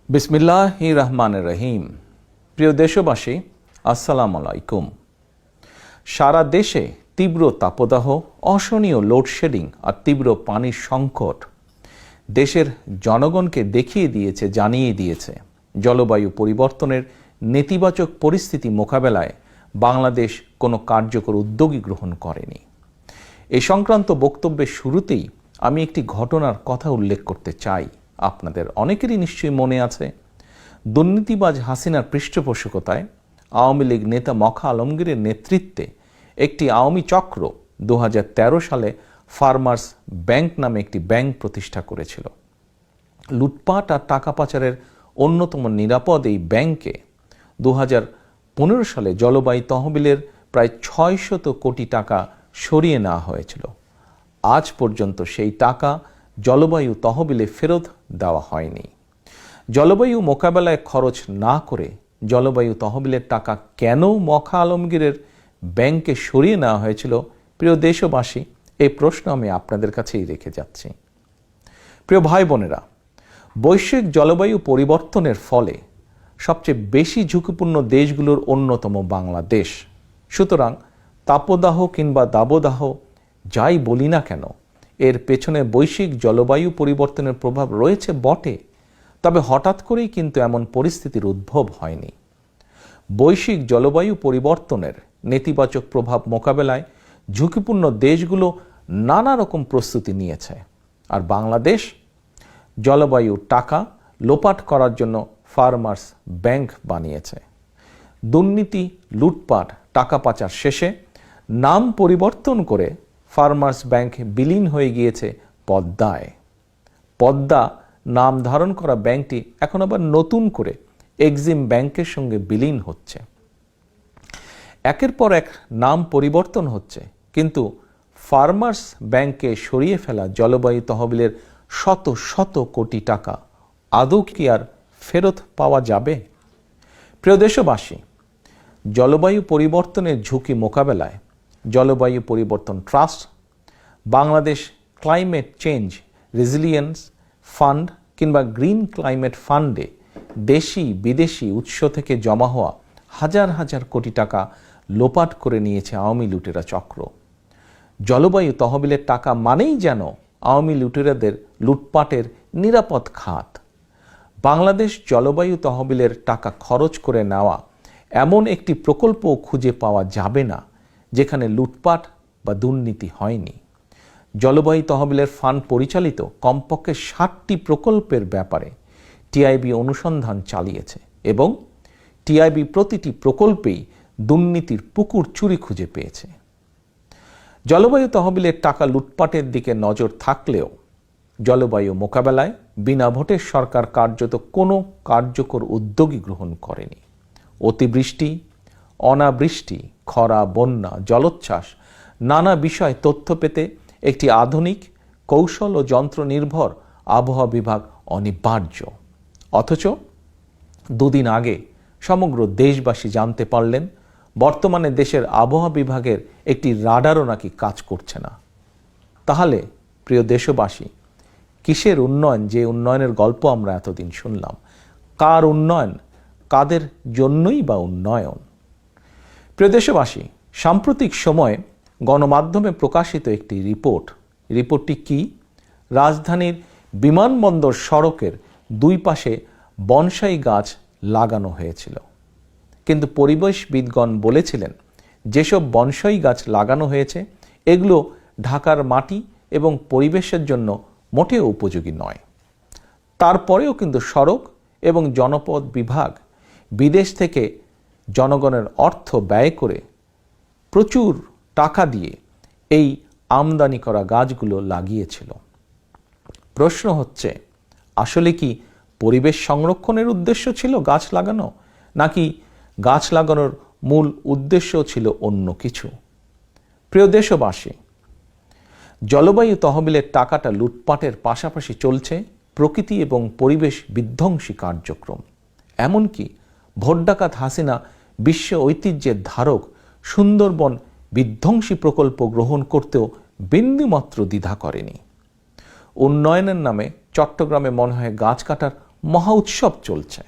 বিসমিল্লাহির রহমানির রহিম। প্রিয় দেশবাসী, আসসালামু আলাইকুম। সারা দেশে তীব্র তাপদাহ, অসহনীয় লোডশেডিং আর তীব্র পানির সংকট দেশের জনগণকে জানিয়ে দিয়েছে জলবায়ু পরিবর্তনের নেতিবাচক পরিস্থিতি মোকাবেলায় বাংলাদেশ কোনো কার্যকর উদ্যোগই গ্রহণ করেনি। এ সংক্রান্ত বক্তব্যের শুরুতেই আমি একটি ঘটনার কথা উল্লেখ করতে চাই। আপনাদের অনেকেরই নিশ্চয়ই মনে আছে, দুর্নীতিবাজ হাসিনার পৃষ্ঠপোষকতায় আওয়ামী লীগ নেতা মখা আলমগীরের নেতৃত্বে একটি আওয়ামী চক্র 2013 সালে ফার্মার্স ব্যাংক নামে একটি ব্যাংক প্রতিষ্ঠা করেছিল। লুটপাট আর টাকা পাচারের অন্যতম নিরাপদ এই ব্যাংকে 2015 সালে জলবায়ু তহবিলের প্রায় 600 কোটি টাকা সরিয়ে নেওয়া হয়েছিল। আজ পর্যন্ত সেই টাকা জলবায়ু তহবিলে ফেরত দেওয়া হয়নি। জলবায়ু মোকাবেলায় খরচ না করে জলবায়ু তহবিলের টাকা কেন মখা আলমগীরের ব্যাংকে সরিয়ে নেওয়া হয়েছিল? প্রিয় দেশবাসী, এই প্রশ্ন আমি আপনাদের কাছেই রেখে যাচ্ছি। প্রিয় ভাই বোনেরা, বৈশ্বিক জলবায়ু পরিবর্তনের ফলে সবচেয়ে বেশি ঝুঁকিপূর্ণ দেশগুলোর অন্যতম বাংলাদেশ। সুতরাং তাপদাহ কিংবা দাবদাহ যাই বলি না কেন, এর পেছনে বৈশ্বিক জলবায়ু পরিবর্তনের প্রভাব রয়েছে বটে, তবে হঠাৎ করেই কিন্তু এমন পরিস্থিতির উদ্ভব হয়নি। বৈশ্বিক জলবায়ু পরিবর্তনের নেতিবাচক প্রভাব মোকাবেলায় ঝুঁকিপূর্ণ দেশগুলো নানা রকম প্রস্তুতি নিয়েছে, আর বাংলাদেশ জলবায়ুর টাকা লোপাট করার জন্য ফার্মার্স ব্যাংক বানিয়েছে। দুর্নীতি, লুটপাট, টাকা পাচার শেষে নাম পরিবর্তন করে ফার্মার্স ব্যাংক বিলীন হয়ে গিয়েছে পদ্মায়। পদ্মা নাম ধারণ করা ব্যাংকটি এখন আবার নতুন করে এক্সিম ব্যাংকের সঙ্গে বিলীন হচ্ছে। একের পর এক নাম পরিবর্তন হচ্ছে, কিন্তু ফার্মার্স ব্যাংকে সরিয়ে ফেলা জলবায়ু তহবিলের শত শত কোটি টাকা আদৌ কি আর ফেরত পাওয়া যাবে? প্রিয় দেশবাসী, জলবায়ু পরিবর্তনের ঝুঁকি মোকাবেলায় জলবায়ু পরিবর্তন trust, Bangladesh climate change resilience fund কিংবা গ্রিন ক্লাইমেট ফান্ডে দেশি বিদেশি উৎস থেকে জমা হওয়া হাজার হাজার কোটি টাকা লোপাট করে নিয়েছে আওয়ামী লুটেরা চক্র। জলবায়ু তহবিলের টাকা মানেই যেন আওয়ামী লুটেরাদের লুটপাটের নিরাপদ খাত। বাংলাদেশ জলবায়ু তহবিলের টাকা খরচ করে নেওয়া এমন একটি প্রকল্প খুঁজে পাওয়া যাবে না যেখানে লুটপাট বা দুর্নীতি হয়নি। জলবায়ু তহবিলের ফান্ড পরিচালিত কমপক্ষে 60টি প্রকল্পের ব্যাপারে টিআইবি অনুসন্ধান চালিয়েছে এবং টিআইবি প্রতিটি প্রকল্পেই দুর্নীতির পুকুর চুরি খুঁজে পেয়েছে। জলবায়ু তহবিলের টাকা লুটপাটের দিকে নজর থাকলেও জলবায়ু মোকাবেলায় বিনা ভোটে সরকার কার্যত কোনো কার্যকর উদ্যোগই গ্রহণ করেনি। অতিবৃষ্টি, অনাবৃষ্টি, খরা, বন্যা, জলোচ্ছ্বাস নানা বিষয় তথ্য পেতে একটি আধুনিক কৌশল ও যন্ত্র নির্ভর আবহাওয়া বিভাগ অনিবার্য। অথচ দুদিন আগে সমগ্র দেশবাসী জানতে পারলেন বর্তমানে দেশের আবহাওয়া বিভাগের একটি রাডারও নাকি কাজ করছে না। তাহলে প্রিয় দেশবাসী, কিসের উন্নয়ন? যে উন্নয়নের গল্প আমরা এতদিন শুনলাম, কার উন্নয়ন? কাদের জন্যই বা উন্নয়ন? প্রিয় দেশবাসী, সাম্প্রতিক সময়ে গণমাধ্যমে প্রকাশিত একটি রিপোর্টটি কি? রাজধানীর বিমানবন্দর সড়কের দুই পাশে বনসাই গাছ লাগানো হয়েছিল, কিন্তু পরিবেশবিদগণ বলেছিলেন যেসব বনসাই গাছ লাগানো হয়েছে এগুলো ঢাকার মাটি এবং পরিবেশের জন্য মোটেও উপযোগী নয়। তারপরেও কিন্তু সড়ক এবং জনপথ বিভাগ বিদেশ থেকে জনগণের অর্থ ব্যয় করে প্রচুর টাকা দিয়ে এই আমদানি করা গাছগুলো লাগিয়েছিল। প্রশ্ন হচ্ছে, আসলে কি পরিবেশ সংরক্ষণের উদ্দেশ্য ছিল গাছ লাগানো, নাকি গাছ লাগানোর মূল উদ্দেশ্য ছিল অন্য কিছু? প্রিয় দেশবাসী, জলবায়ু তহবিলের টাকাটা লুটপাটের পাশাপাশি চলছে প্রকৃতি এবং পরিবেশ বিধ্বংসী কার্যক্রম। এমনকি ভোট ডাকাত হাসিনা বিশ্ব ঐতিহ্যের ধারক সুন্দরবন বিধ্বংসী প্রকল্প গ্রহণ করতেও বিন্দুমাত্র দ্বিধা করেনি। উন্নয়নের নামে চট্টগ্রামে মনে হয় গাছ কাটার মহা উৎসব চলছে।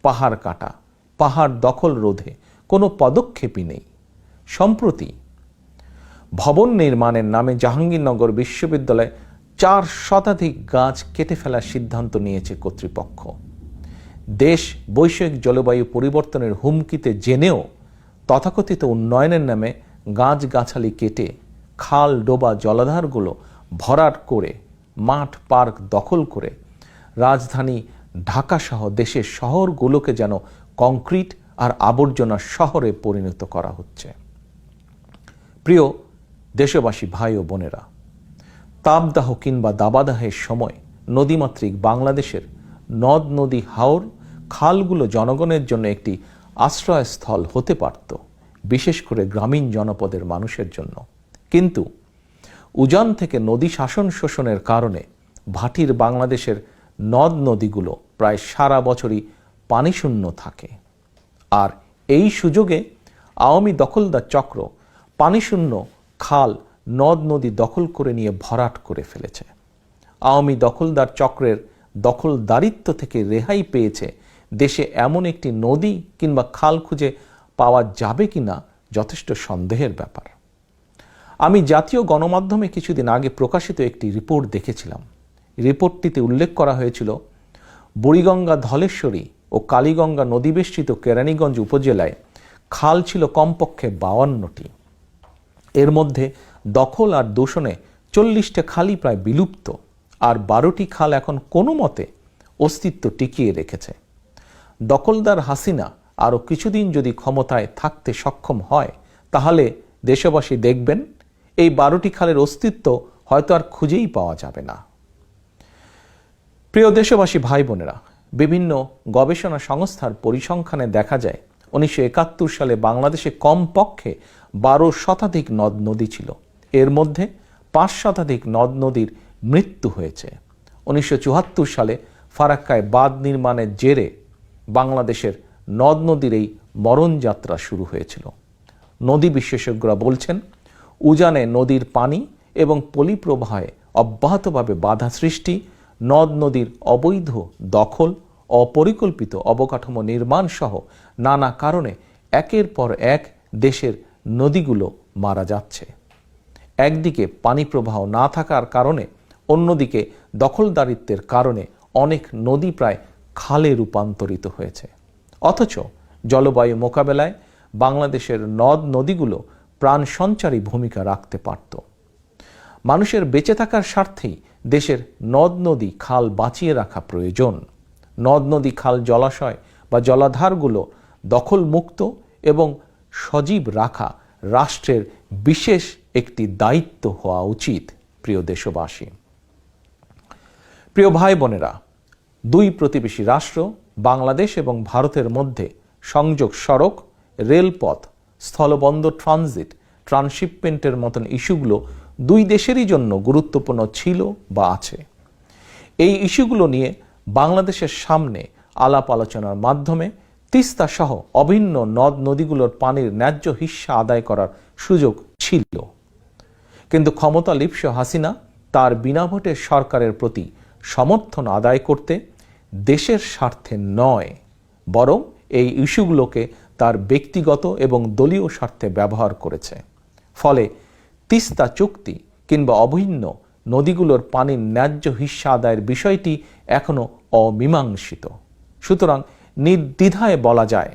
পাহাড় কাটা, পাহাড় দখল রোধে কোনো পদক্ষেপই নেই। সম্প্রতি ভবন নির্মাণের নামে জাহাঙ্গীরনগর বিশ্ববিদ্যালয়ে 4 শতাধিক গাছ কেটে ফেলার সিদ্ধান্ত নিয়েছে কর্তৃপক্ষ। দেশ বৈশ্বিক জলবায়ু পরিবর্তনের হুমকিতে জেনেও তথাকথিত উন্নয়নের নামে গাছগাছালি কেটে খাল, ডোবা, জলাধারগুলো ভরাট করে মাঠ, পার্ক দখল করে রাজধানী ঢাকা সহ দেশের শহরগুলোকে যেন কংক্রিট আর আবর্জনার শহরে পরিণত করা হচ্ছে। প্রিয় দেশবাসী, ভাই ও বোনেরা, তাপদাহ কিংবা দাবাদাহের সময় নদীমাতৃক বাংলাদেশের নদ, নদী, হাওর, খালগুলো জনগণের জন্য একটি আশ্রয়স্থল হতে পারত, বিশেষ করে গ্রামীণ জনপদের মানুষের জন্য। কিন্তু উজান থেকে নদী শাসন শোষণের কারণে ভাটির বাংলাদেশের নদ নদীগুলো প্রায় সারা বছরই পানিশূন্য থাকে। আর এই সুযোগে আওয়ামী দখলদার চক্র পানিশূন্য খাল, নদ নদী দখল করে নিয়ে ভরাট করে ফেলেছে। আওয়ামী দখলদার চক্রের দখলদারিত্ব থেকে রেহাই পেয়েছে দেশে এমন একটি নদী কিংবা খাল খুঁজে পাওয়া যাবে কিনা যথেষ্ট সন্দেহের ব্যাপার। আমি জাতীয় গণমাধ্যমে কিছুদিন আগে প্রকাশিত একটি রিপোর্ট দেখেছিলাম। রিপোর্টটিতে উল্লেখ করা হয়েছিল, বুড়িগঙ্গা, ধলেশ্বরী ও কালীগঙ্গা নদীবেষ্টিত কেরানীগঞ্জ উপজেলায় খাল ছিল কমপক্ষে 52টি। এর মধ্যে দখল আর দূষণে 40টা খালই প্রায় বিলুপ্ত, আর 12টি খাল এখন কোনো মতে অস্তিত্ব টিকিয়ে রেখেছে। দখলদার হাসিনা আরও কিছুদিন যদি ক্ষমতায় থাকতে সক্ষম হয়, তাহলে দেশবাসী দেখবেন এই 12টি খালের অস্তিত্ব হয়তো আর খুঁজেই পাওয়া যাবে না। প্রিয় দেশবাসী, ভাই বোনেরা, বিভিন্ন গবেষণা সংস্থার পরিসংখ্যানে দেখা যায় 1971 সালে বাংলাদেশে কমপক্ষে 12 শতাধিক নদ নদী ছিল। এর মধ্যে 5 শতাধিক নদ নদীর মৃত্যু হয়েছে। 1974 সালে ফারাক্কায় বাঁধ নির্মাণের জেরে বাংলাদেশের নদ নদীর এই মরণযাত্রা শুরু হয়েছিল। নদী বিশেষজ্ঞরা বলছেন, উজানে নদীর পানি এবং পলিপ্রবাহে অব্যাহতভাবে বাধা সৃষ্টি, নদ নদীর অবৈধ দখল, অপরিকল্পিত অবকাঠামো নির্মাণ সহ নানা কারণে একের পর এক দেশের নদীগুলো মারা যাচ্ছে। একদিকে পানি প্রবাহ না থাকার কারণে, অন্যদিকে দখলদারিত্বের কারণে অনেক নদী প্রায় খালে রূপান্তরিত হয়েছে। অথচ জলবায়ু মোকাবেলায় বাংলাদেশের নদ নদীগুলো প্রাণ সঞ্চারী ভূমিকা রাখতে পারত। মানুষের বেঁচে থাকার স্বার্থেই দেশের নদ নদী, খাল বাঁচিয়ে রাখা প্রয়োজন। নদ নদী, খাল, জলাশয় বা জলাধারগুলো দখলমুক্ত এবং সজীব রাখা রাষ্ট্রের বিশেষ একটি দায়িত্ব হওয়া উচিত। প্রিয় দেশবাসী, প্রিয় ভাই বোনেরা, 2 প্রতিবেশী রাষ্ট্র বাংলাদেশ এবং ভারতের মধ্যে সংযোগ সড়ক, রেলপথ, স্থলবন্দর, ট্রান্সশিপমেন্টের মতন ইস্যুগুলো 2 দেশেরই জন্য গুরুত্বপূর্ণ ছিল বা আছে। এই ইস্যুগুলো নিয়ে বাংলাদেশের সামনে আলাপ আলোচনার মাধ্যমে তিস্তা সহ অভিন্ন নদ নদীগুলোর পানির ন্যায্য হিস্সা আদায় করার সুযোগ ছিল। কিন্তু ক্ষমতা লিপ্স হাসিনা তার বিনা ভোটের সরকারের প্রতি সমর্থন আদায় করতে দেশের স্বার্থে নয়, বরং এই ইস্যুগুলোকে তার ব্যক্তিগত এবং দলীয় স্বার্থে ব্যবহার করেছে। ফলে তিস্তা চুক্তি কিংবা অভিন্ন নদীগুলোর পানির ন্যায্য হিস্সা আদায়ের বিষয়টি এখনো অমীমাংসিত। সুতরাং নির্দ্বিধায় বলা যায়,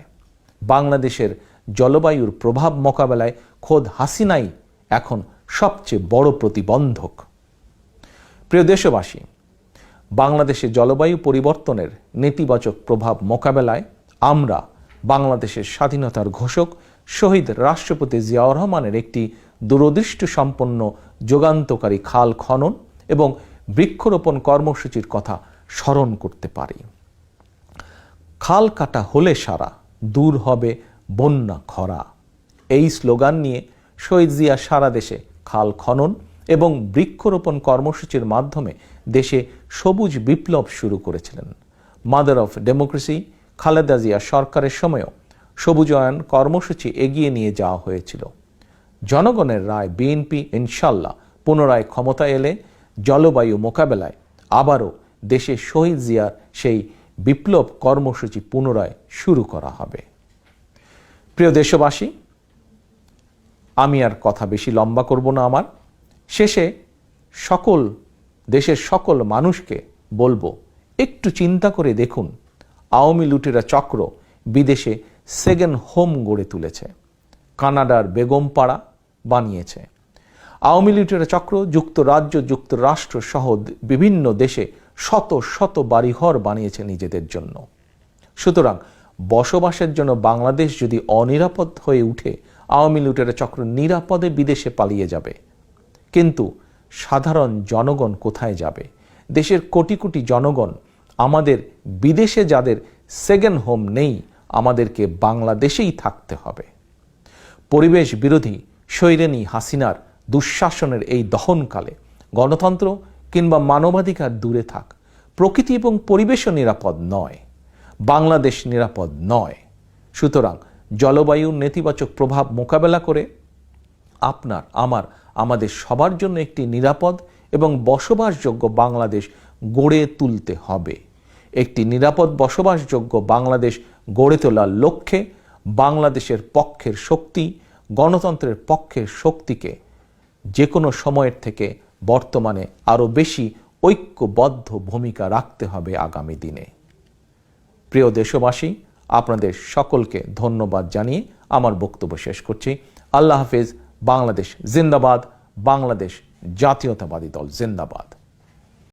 বাংলাদেশের জলবায়ুর প্রভাব মোকাবেলায় খোদ হাসিনাই এখন সবচেয়ে বড় প্রতিবন্ধক। প্রিয় দেশবাসী, বাংলাদেশে জলবায়ু পরিবর্তনের নেতিবাচক প্রভাব মোকাবেলায় আমরা বাংলাদেশের স্বাধীনতার ঘোষক শহীদ রাষ্ট্রপতি জিয়াউর রহমানের একটি দূরদৃষ্টি সম্পন্ন যুগান্তকারী খাল খনন এবং বৃক্ষরোপণ কর্মসূচির কথা স্মরণ করতে পারি। খাল কাটা হলে সারা, দূর হবে বন্যা খরা, এই স্লোগান নিয়ে শহীদ জিয়া সারা দেশে খাল খনন এবং বৃক্ষরোপণ কর্মসূচির মাধ্যমে দেশে সবুজ বিপ্লব শুরু করেছিলেন। Mother of democracy Khaleda Zia সরকারের সময়ও সবুজায়ন কর্মসূচি এগিয়ে নিয়ে যাওয়া হয়েছিল। জনগণের রায় বিএনপি ইনশাল্লাহ পুনরায় ক্ষমতা এলে জলবায়ু মোকাবেলায় আবারও দেশে শহীদ জিয়ার সেই বিপ্লব কর্মসূচি পুনরায় শুরু করা হবে। প্রিয় দেশবাসী, আমি আর কথা বেশি লম্বা করব না। আমার শেষে দেশের সকল মানুষকে বলবো, একটু চিন্তা করে দেখুন, আওয়ামী লুটেরা চক্র বিদেশে সেকেন্ড হোম গড়ে তুলেছে, কানাডার বেগমপাড়া বানিয়েছে। আওয়ামী লুটেরা চক্র যুক্তরাজ্য, যুক্তরাষ্ট্র সহ বিভিন্ন দেশে শত শত বাড়িঘর বানিয়েছে নিজেদের জন্য। সুতরাং বসবাসের জন্য বাংলাদেশ যদি অনিরাপদ হয়ে উঠে, আওয়ামী লুটেরা চক্র নিরাপদে বিদেশে পালিয়ে যাবে। কিন্তু সাধারণ জনগণ কোথায় যাবে? দেশের কোটি কোটি জনগণ, আমাদের বিদেশে যাদের সেকেন্ড হোম নেই, আমাদেরকে বাংলাদেশেই থাকতে হবে। পরিবেশ বিরোধী স্বৈরানী হাসিনার দুঃশাসনের এই দহনকালে গণতন্ত্র কিংবা মানবাধিকার দূরে থাক, প্রকৃতি এবং পরিবেশও নিরাপদ নয়, বাংলাদেশ নিরাপদ নয়। সুতরাং জলবায়ুর নেতিবাচক প্রভাব মোকাবেলা করে আমাদের সবার জন্য একটি নিরাপদ এবং বসবাসযোগ্য বাংলাদেশ গড়ে তুলতে হবে। একটি নিরাপদ বসবাসযোগ্য বাংলাদেশ গড়ে তোলার লক্ষ্যে বাংলাদেশের পক্ষের শক্তি, গণতন্ত্রের পক্ষের শক্তিকে যে কোনো সময়ের থেকে বর্তমানে আরও বেশি ঐক্যবদ্ধ ভূমিকা রাখতে হবে আগামী দিনে। প্রিয় দেশবাসী, আপনাদের সকলকে ধন্যবাদ জানিয়ে আমার বক্তব্য শেষ করছি। আল্লাহ হাফেজ। বাংলাদেশ জিন্দাবাদ। বাংলাদেশ জাতীয়তাবাদী দল জিন্দাবাদ।